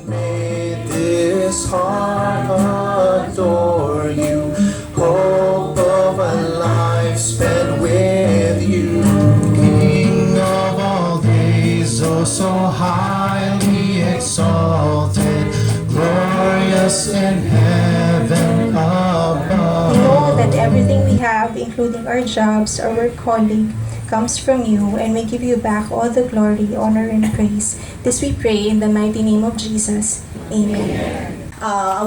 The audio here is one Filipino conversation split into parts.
May this heart adore you, hope of a life spent with you. King of all days, oh so highly exalted, glorious in heaven above. We know that everything we have, including our jobs, our work calling, comes from you, and we give you back all the glory, honor, and praise. This we pray in the mighty name of Jesus. Amen.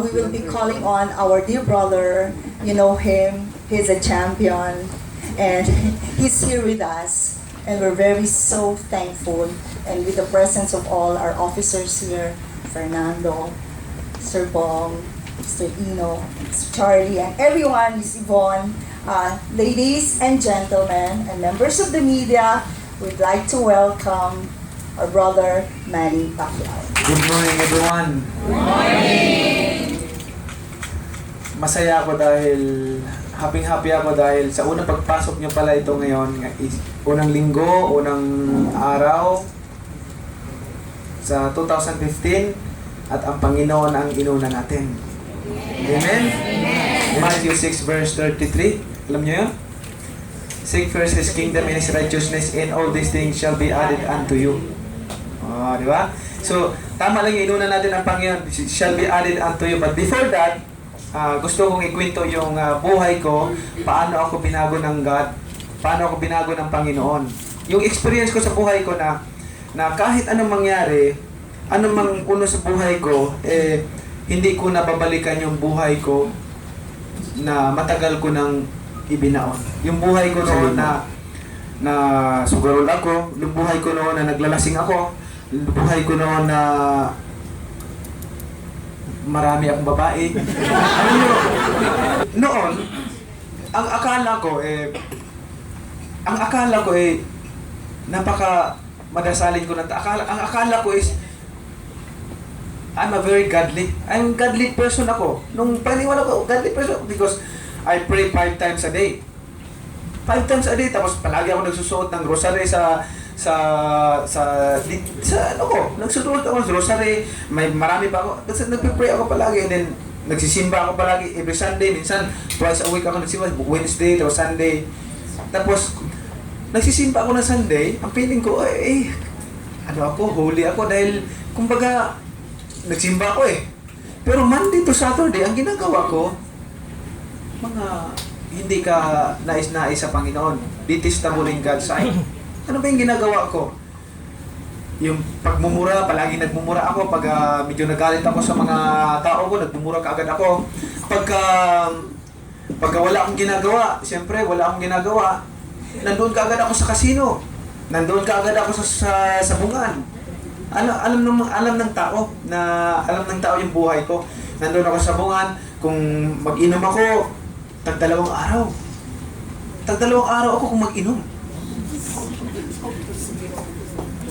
We will be calling on our dear brother. You know him, he's a champion, and he's here with us. And we're very so thankful. And with the presence of all our officers here, Fernando, Sir Bong, Mr. Ino, Mr. Charlie, and everyone, Ms. Yvonne, ladies and gentlemen, and members of the media, we'd like to welcome our brother, Manny Pacquiao. Good morning, everyone. Good morning! Masaya ako dahil, happy ako dahil sa unang pagpasok nyo pala ito ngayon, unang linggo, unang araw sa 2015, at ang Panginoon ang inuna natin. Amen? Matthew 6 verse 33. Alam niyo yun? Seek first His kingdom and His righteousness, and all these things shall be added unto you. Di ba? So, tama lang yung inuna natin ang Panginoon, shall be added unto you. But before that, gusto kong ikwento yung buhay ko, paano ako binago ng God, paano ako binago ng Panginoon. Yung experience ko sa buhay ko na kahit anong mangyari, anong mang uno sa buhay ko, hindi ko nababalikan yung buhay ko na matagal ko nang ibinaon. Yung buhay ko noon na sugarol ako, yung buhay ko noon na naglalasing ako, yung buhay ko noon na marami akong babae. Alam nyo, noon, ang akala ko napaka madasalin ko na ang akala ko is I'm a very godly. I'm godly person ako. Nung paniwala ko, godly person because I pray 5 times a day. 5 times a day, tapos palagi ako nagsusuot ng rosary nagsusuot ako ng rosary, marami pa ako, kasi nagpipray ako palagi, and then nagsisimba ako palagi every Sunday, minsan twice a week ako nagsimba, Wednesday tapos Sunday. Tapos nagsisimba ako ng Sunday, ang feeling ko holy ako dahil kumbaga nagsimba ako Pero Monday to Saturday, ang ginagawa ko, mga hindi ka nais-nais sa Panginoon. Detestable in God's sight. Ano ba yung ginagawa ko? Yung pagmumura, palagi nagmumura ako. Pag medyo nagalit ako sa mga tao ko, nagmumura kaagad ako. Pagka wala akong ginagawa, siyempre wala akong ginagawa, nandoon kaagad ako sa kasino. Nandoon kaagad ako sa sabungan. Alam ng tao yung buhay ko. Nandoon ako sa sabungan, kung mag-inom ako, tag-2 araw. Tag-2 araw ako kung mag-inom.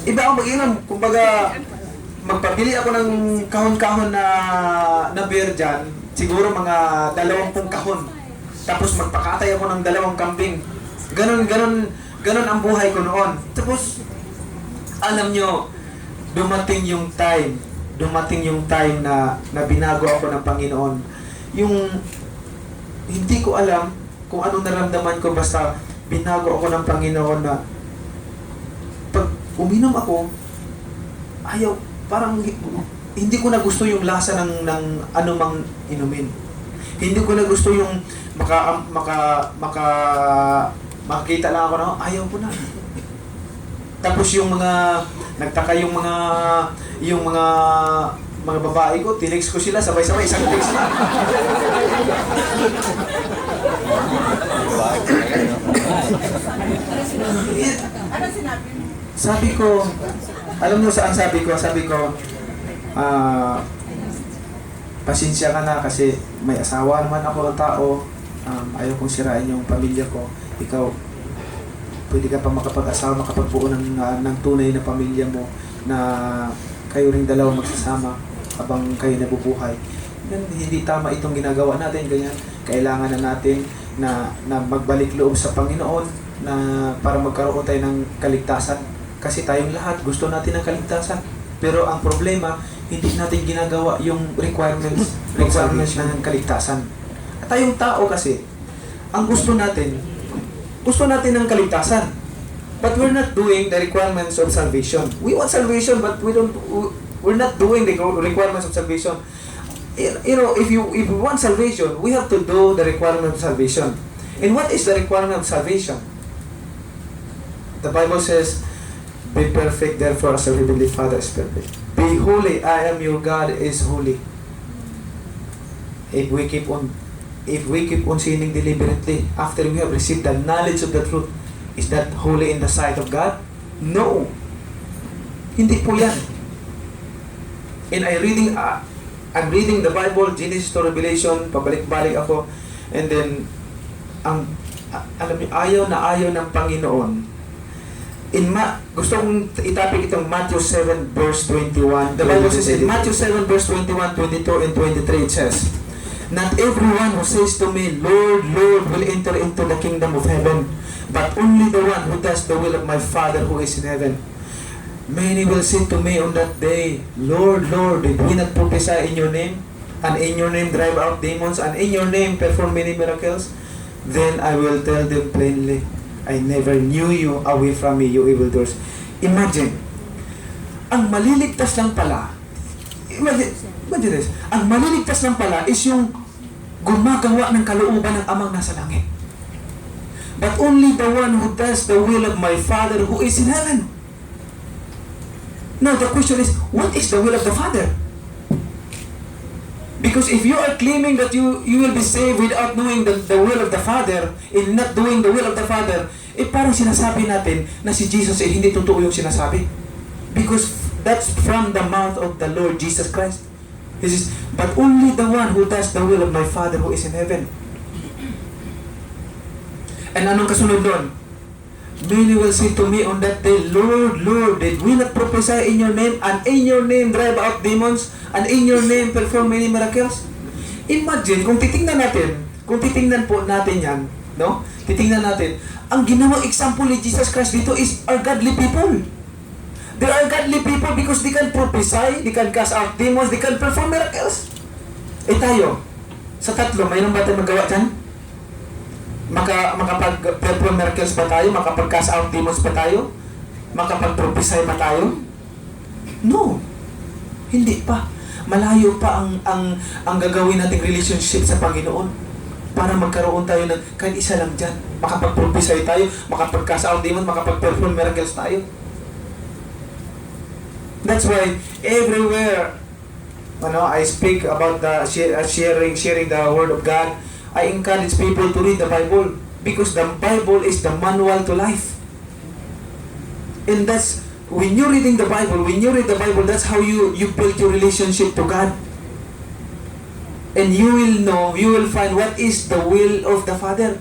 Iba ako mag-inom. Kumbaga, magpabili ako ng kahon-kahon na beer dyan, siguro mga 20 kahon. Tapos magpakatay ako ng 2 kambing. Ganon ang buhay ko noon. Tapos, alam nyo, dumating yung time na binago ako ng Panginoon. Yung hindi ko alam kung anong naramdaman ko, basta binago ako ng Panginoon na pag uminom ako, parang hindi ko na gusto yung lasa ng anumang inumin. Hindi ko na gusto yung makakita lang ako na ayaw ko na. Tapos yung mga nagtaka yung mga babae ko, tinext ko sila sabay-sabay, isang text na. Sabi ko, alam mo saan sabi ko, pasensya ka na kasi may asawa naman ako ng tao, ayaw kong sirain yung pamilya ko. Ikaw, pwede ka pa makapag-asawa, makapagbuo ng tunay na pamilya mo na kayo ring dalawa magsasama habang kayo nabubuhay. Hindi tama itong ginagawa natin, ganyan. Kailangan na natin na magbalik loob sa Panginoon na para magkaroon tayo ng kaligtasan. Kasi tayong lahat gusto natin ng kaligtasan. Pero ang problema, hindi natin ginagawa yung requirements ng kaligtasan. At tayong tao kasi, ang gusto natin ng kaligtasan. But we're not doing the requirements of salvation. We want salvation, but we're not doing the requirements of salvation. You know, if we want salvation, we have to do the requirement of salvation. And what is the requirement of salvation? The Bible says, "Be perfect, therefore, as your heavenly Father is perfect." Be holy, I am your God is holy. If we keep on sinning deliberately after we have received the knowledge of the truth, is that holy in the sight of God? No. Hindi po yan. And I'm reading the Bible, Genesis to Revelation, pabalik-balik ako, and then, alam niyo, ayaw ng Panginoon. Gusto kong itapik itong Matthew 7 verse 21. The Bible says in Matthew 7 verse 21, 22, and 23, it says, "Not everyone who says to me, Lord, Lord, will enter into the kingdom of heaven, but only the one who does the will of my Father who is in heaven. Many will say to me on that day, Lord, Lord, did we not prophesy in your name? And in your name drive out demons? And in your name perform many miracles? Then I will tell them plainly, I never knew you, away from me, you evildoers." Imagine, ang maliligtas lang pala, imagine this, ang maliligtas lang pala is yung gumagawa ng kalooban ng Amang nasa langit. But only the one who does the will of my Father who is in heaven. Now the question is, what is the will of the Father? Because if you are claiming that you will be saved without knowing the will of the Father and not doing the will of the Father, parang sinasabi natin na si Jesus hindi totoo yung sinasabi. Because that's from the mouth of the Lord Jesus Christ. This is, but only the one who does the will of my Father who is in heaven. And anong kasunod doon? Many will say to me on that day, Lord, Lord, did we not prophesy in your name, and in your name drive out demons, and in your name perform many miracles? Imagine, kung titingnan po natin yan, no? Titingnan natin, ang ginawang example ni Jesus Christ dito is our godly people. They are godly people because they can prophesy, they can cast out demons, they can perform miracles. Tayo, sa tatlo, mayroon ba tayong magawa dyan? Makapag-perform miracles ba tayo? Makapag-cast out demons ba tayo? Makapag-prophesy ba tayo? No. Hindi pa. Malayo pa ang gagawin nating relationship sa Panginoon para magkaroon tayo ng kahit isa lang dyan. Makapag-prophesy tayo, makapag-cast out demons, makapag-perform miracles tayo. That's why everywhere I speak about the sharing the Word of God, I encourage people to read the Bible because the Bible is the manual to life. And that's, when you're reading the Bible, that's how you build your relationship to God. And you will find what is the will of the Father.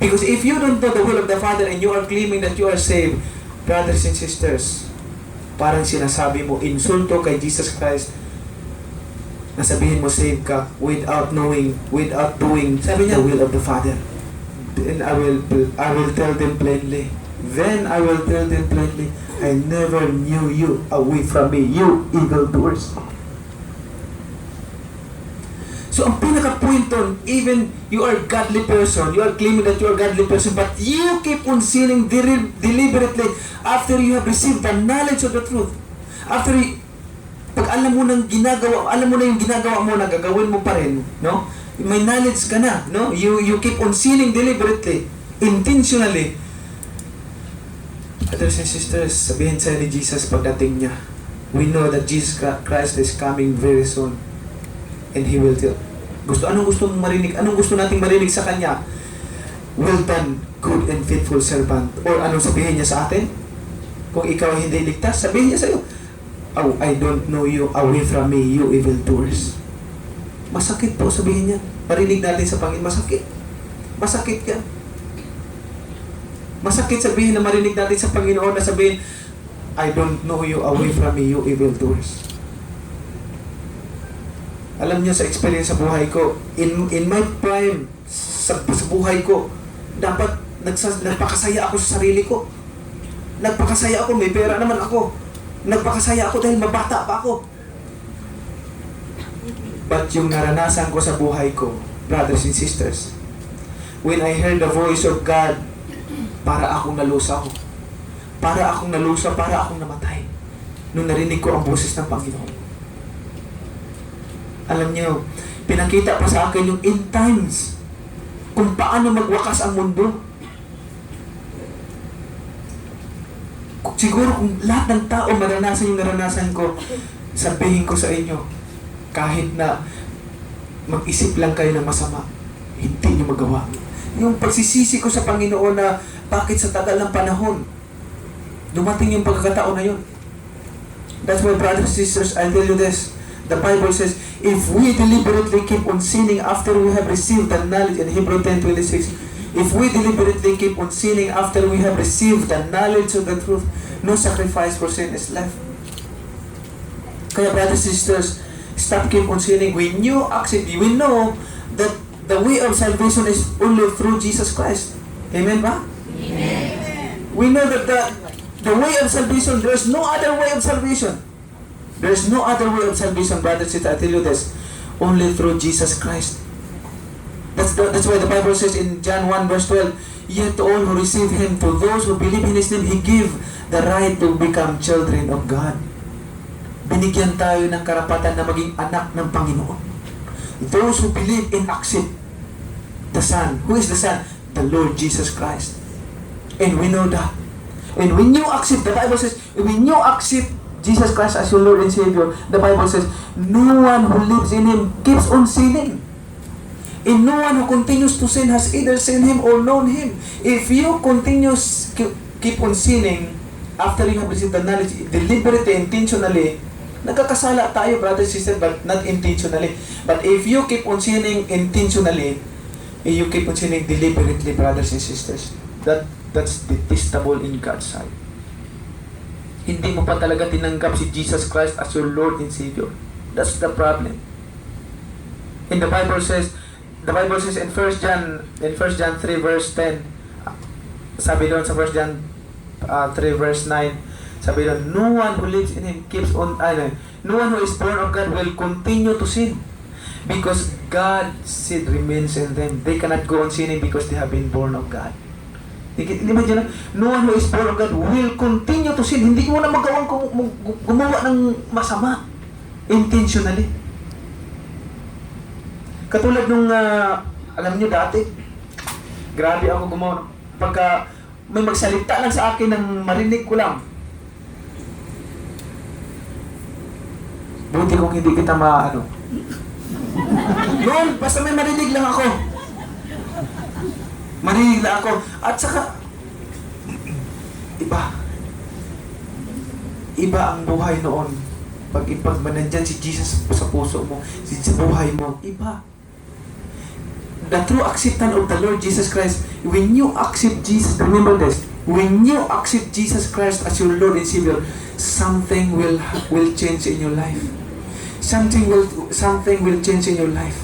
Because if you don't know the will of the Father and you are claiming that you are saved, brothers and sisters, parang sinasabi mo, insulto kay Jesus Christ, nasabihin mo save ka without knowing, without doing the will of the Father. Then I will tell them plainly. I never knew you, away from me, you evildoers. So ang pinaka-point doon, even you are a godly person, you are claiming that you are a godly person, but you keep on sinning deliberately after you have received the knowledge of the truth. Pag alam mo na yung ginagawa mo na gagawin mo pa rin, no? May knowledge ka na, no? You keep on sinning deliberately, intentionally. Brothers and sisters, sabihin sa'yo ni Jesus pagdating niya, we know that Jesus Christ is coming very soon. And He will tell. Anong gusto mong marinig? Anong gusto nating marinig sa Kanya? Well done, good and faithful servant. Or anong sabihin niya sa atin? Kung ikaw hindi ligtas, sabihin niya sa'yo, oh, I don't know you, away from me, you evildoers. Masakit po sabihin niya. Marinig natin sa Panginoon, masakit. Masakit yan. Masakit sabihin na marinig natin sa Panginoon na sabihin, I don't know you, away from me, you evildoers. Alam niyo, sa experience sa buhay ko, in my prime, sa buhay ko, dapat nagpakasaya ako sa sarili ko. Nagpakasaya ako, may pera naman ako. Nagpakasaya ako dahil mabata pa ako. But yung naranasan ko sa buhay ko, brothers and sisters, when I heard the voice of God, para akong nalusaw. Para akong nalusaw, para akong namatay. Nung narinig ko ang boses ng Panginoon. Alam niyo, pinakita pa sa akin yung end times. Kung paano magwakas ang mundo. Siguro kung lahat ng tao maranasan yung naranasan ko, sabihin ko sa inyo, kahit na mag-isip lang kayo ng masama, hindi nyo magawa. Yung pagsisisi ko sa Panginoon na bakit sa tagal ng panahon, dumating yung pagkakataon na yun. That's why, brothers and sisters, I tell you this, the Bible says, if we deliberately keep on sinning after we have received the knowledge, in Hebrews 10:26, if we deliberately keep on sinning after we have received the knowledge of the truth, no sacrifice for sin is left. Kaya, brothers and sisters, stop keep on sinning. We know that the way of salvation is only through Jesus Christ. Amen ba? Amen. We know that the way of salvation, there is no other way of salvation. There is no other way of salvation, brothers and sisters. I tell you this, only through Jesus Christ. That's why the Bible says in John 1 verse 12, yet to all who receive Him, to those who believe in His name, He gave the right to become children of God. Binigyan tayo ng karapatan na maging anak ng Panginoon. Those who believe and accept the Son. Who is the Son? The Lord Jesus Christ. And we know that. And when you accept, the Bible says, when you accept Jesus Christ as your Lord and Savior, the Bible says, no one who lives in Him keeps on sinning. And no one who continues to sin has either seen Him or known Him. If you keep on sinning after you have received the knowledge, deliberately, intentionally, nagkakasala tayo, brothers and sisters, but not intentionally. But if you keep on sinning intentionally, and you keep on sinning deliberately, brothers and sisters, that's detestable in God's sight. Hindi mo pa talaga tinanggap si Jesus Christ as your Lord and Savior. That's the problem. And the Bible says in 1 John 3 verse 10, sabi doon sa 1 John 3 verse 9, sabi doon, no one who lives in Him no one who is born of God will continue to sin, because God's seed remains in them. They cannot go on sinning because they have been born of God. Di ba dyan? No one who is born of God will continue to sin. Hindi mo na gumawa ng masama intentionally. Katulad nung, alam nyo dati, grabe ako gumawa. Pagka may magsalita lang sa akin ng marinig ko lang, buti kung hindi kita noon, basta may marinig lang ako. Marinig lang ako. At saka, iba ang buhay noon. Pag nandyan si Jesus sa puso mo, sa buhay mo, iba. The true acceptance of the Lord Jesus Christ, when you accept Jesus, remember this, when you accept Jesus Christ as your Lord and Savior, something will change in your life. Something will change in your life.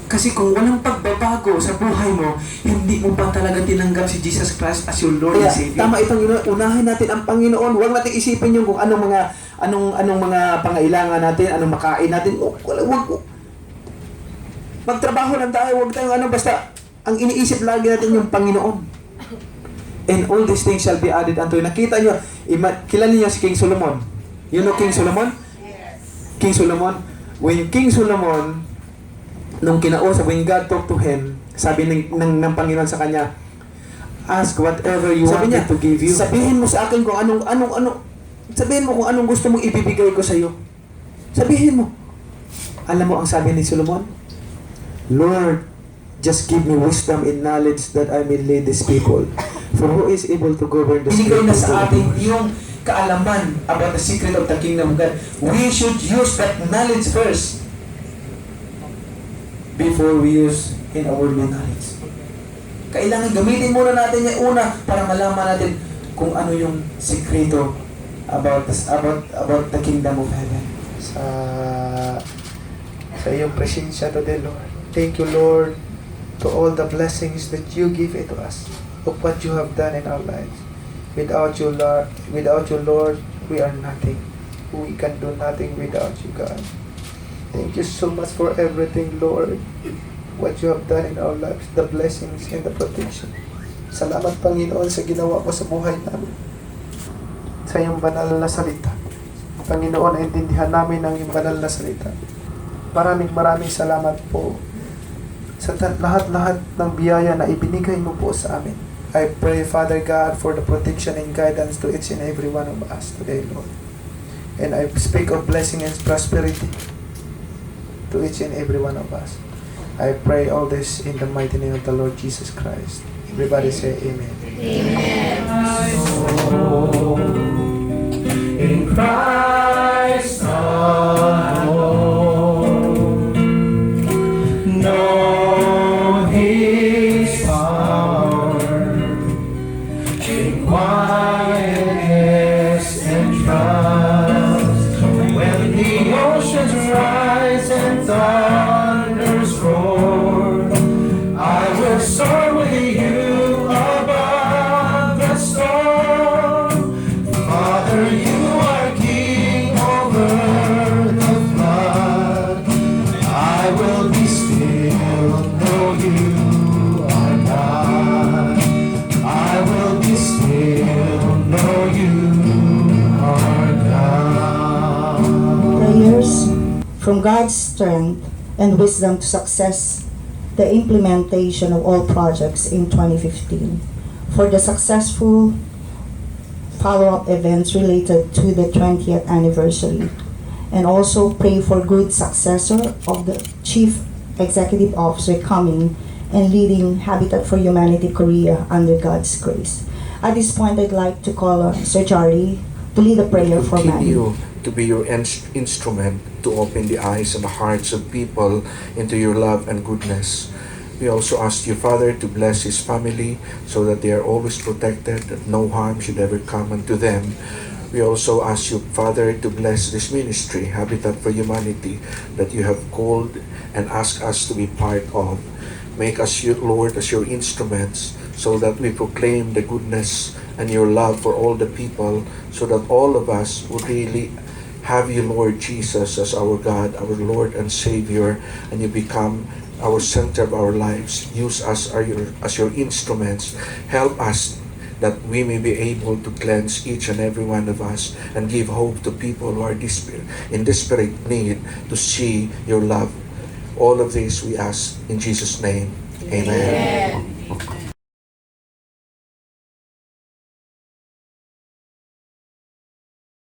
Kasi kung walang pagbabago sa buhay mo, hindi mo pa talaga tinanggap si Jesus Christ as your Lord and Savior. Tama itong unahin natin ang Panginoon. Huwag natin isipin yung kung anong mga pangailangan natin, anong makain natin. Huwag. Magtrabaho lang tayo, huwag tayong basta ang iniisip lagi natin yung Panginoon. And all these things shall be added unto you. Nakita nyo, kilala niyo si King Solomon. You know King Solomon? Yes. King Solomon. When King Solomon, nung when God talked to him, sabi ng Panginoon sa kanya, ask whatever you want me to give you. Sabihin mo sa akin kung sabihin mo kung anong gusto mong ibibigay ko sa iyo. Sabihin mo. Alam mo ang sabi ni Solomon? Lord, just give me wisdom and knowledge that I may lead these people. For who is able to govern the people? Ibigay na sa atin yung kaalaman about the secret of the kingdom of God. We should use that knowledge first before we use in our knowledge. Kailangan gamitin muna natin yung una para malaman natin kung ano yung sikreto about the kingdom of heaven. Sa iyong presensya today, Lord. Thank you, Lord, to all the blessings that you give it to us, of what you have done in our lives. Without you, Lord, we are nothing. We can do nothing without you, God. Thank you so much for everything, Lord. What you have done in our lives, the blessings and the protection. Salamat, Panginoon, sa ginawa mo sa buhay namin. Sa iyong banal na salita. Panginoon, naintindihan namin ang iyong banal na salita. Maraming salamat po sa lahat-lahat ng biyaya na ibinigay mo po sa amin. I pray, Father God, for the protection and guidance to each and every one of us today, Lord. And I speak of blessing and prosperity to each and every one of us. I pray all this in the mighty name of the Lord Jesus Christ. Everybody say amen. In Christ alone, know His power in quietness and trust. When the oceans rise and thunders roar, I will soar with you above the storm. Father, you are King over the flood. I will be still, know you are God. I will be still, know you are God. Prayers from God's strength and wisdom to success the implementation of all projects in 2015. For the successful follow-up events related to the 20th anniversary. And also pray for good successor of the Chief Executive Officer coming and leading Habitat for Humanity Korea under God's grace. At this point, I'd like to call on Sir Charlie to lead a prayer for Manny. Continue to be your instrument to open the eyes and the hearts of people into your love and goodness. We also ask you, Father, to bless his family so that they are always protected, that no harm should ever come unto them. We also ask you, Father, to bless this ministry, Habitat for Humanity, that you have called and asked us to be part of. Make us, Lord, as your instruments so that we proclaim the goodness and your love for all the people, so that all of us would really have you, Lord Jesus, as our God, our Lord and Savior, and you become our center of our lives. Use us as your instruments. Help us that we may be able to cleanse each and every one of us and give hope to people who are in desperate need to see your love. All of this we ask in Jesus' name. Amen.